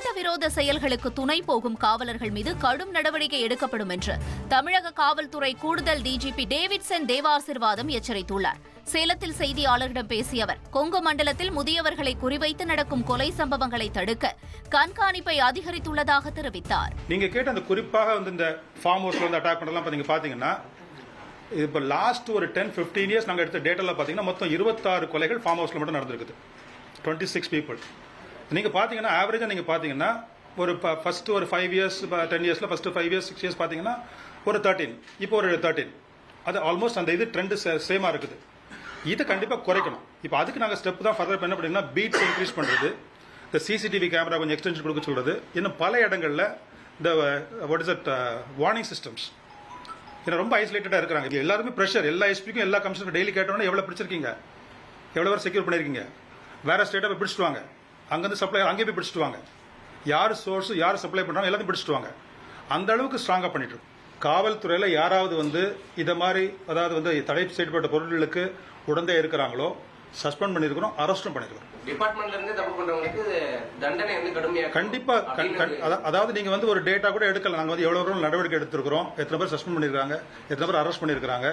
சட்டவிரோத செயல்களுக்கு துணை போகும் காவலர்கள் மீது கடும் நடவடிக்கை எடுக்கப்படும் என்று தமிழக காவல்துறை கூடுதல் டிஜிபி டேவிட்சன் தேவாசீர்வாதம் எச்சரித்துள்ளார். சேலத்தில் செய்தியாளர்களிடம் பேசிய அவர், கொங்கு மண்டலத்தில் முதியவர்களை குறிவைத்து நடக்கும் கொலை சம்பவங்களை தடுக்க கண்காணிப்பை அதிகரித்துள்ளதாக தெரிவித்தார். நீங்க கேட்ட அந்த குறிப்பாக இந்த ஃபார்ம் ஹவுஸ்ல வந்து அட்டாக் பண்ணலாம் நீங்க பாத்தீங்கன்னா, இப்போ லாஸ்ட் ஒரு 10-15 இயர்ஸ் நாங்கள் எடுத்த டேட்டாவில் பார்த்தீங்கன்னா மொத்தம் 26 கொலைகள் ஃபார்ம் ஹவுஸில் மட்டும் நடந்திருக்குது. 26 பீப்புள். நீங்கள் பார்த்தீங்கன்னா ஆவரேஜாக நீங்கள் பார்த்தீங்கன்னா ஒரு ஃபர்ஸ்ட் ஒரு 5 இயர்ஸ் 10 இயர்ஸில் ஃபர்ஸ்ட் 5 இயர்ஸ் 6 இயர்ஸ் பார்த்தீங்கன்னா ஒரு 13, இப்போ ஒரு 13. அது ஆல்மோஸ்ட் அந்த இது ட்ரெண்டு சேமாக இருக்குது. இது கண்டிப்பாக குறைக்கணும். இப்போ அதுக்கு நாங்கள் ஸ்டெப் தான் ஃபர்தர் என்ன பண்ணிங்கன்னா, பீட்ஸ் இன்க்ரீஸ் பண்ணுறது, இந்த சிசிடிவி கேமரா கொஞ்சம் எக்ஸ்டென்ஷன் கொடுக்க சொல்கிறது, இன்னும் பல இடங்களில் இந்த what is at warning systems ரொம்ப ஐசோலேட்டடாக இருக்கிறாங்க. எல்லாருமே ப்ரெஷர், எல்லா எஸ்பிக்கும் எல்லா கமிஷனரும் டெய்லி கேட்டோன்னா எவ்வளோ பிடிச்சிருக்கீங்க, எவ்வளோ பேர் செக்யூர் பண்ணியிருக்கீங்க, வேறு ஸ்டேட்டை போய் பிடிச்சிட்டு வாங்க, அங்கேருந்து சப்ளை அங்கேயே போய் பிடிச்சிட்டு வாங்க, யார் சோர்ஸ் யார் சப்ளை பண்ணுறாங்க எல்லாத்தையும் பிடிச்சிட்டு வாங்க. அந்த அளவுக்கு ஸ்ட்ராங்காக பண்ணிட்டு இருக்கோம். காவல்துறையில் யாராவது இதை மாதிரி அதாவது தடை செய்யப்பட்ட பொருட்களுக்கு உடந்தை இருக்கிறாங்களோ சஸ்பெண்ட் பண்ணியிருக்கிறோம், அரெஸ்டும் பண்ணியிருக்கிறோம். டிபார்ட்மெண்ட்ல இருந்து தப்பு பண்றவங்களுக்கு தண்டனை கடுமையா கண்டிப்பா. அதாவது நீங்க ஒரு டேட்டா கூட எடுக்கல. நாங்க எவ்வளவு நடவடிக்கை எடுத்திருக்கிறோம், எத்தனை பேர் சஸ்பெண்ட் பண்ணிருக்காங்க, எத்தனை பேர் அரெஸ்ட் பண்ணிருக்காங்க,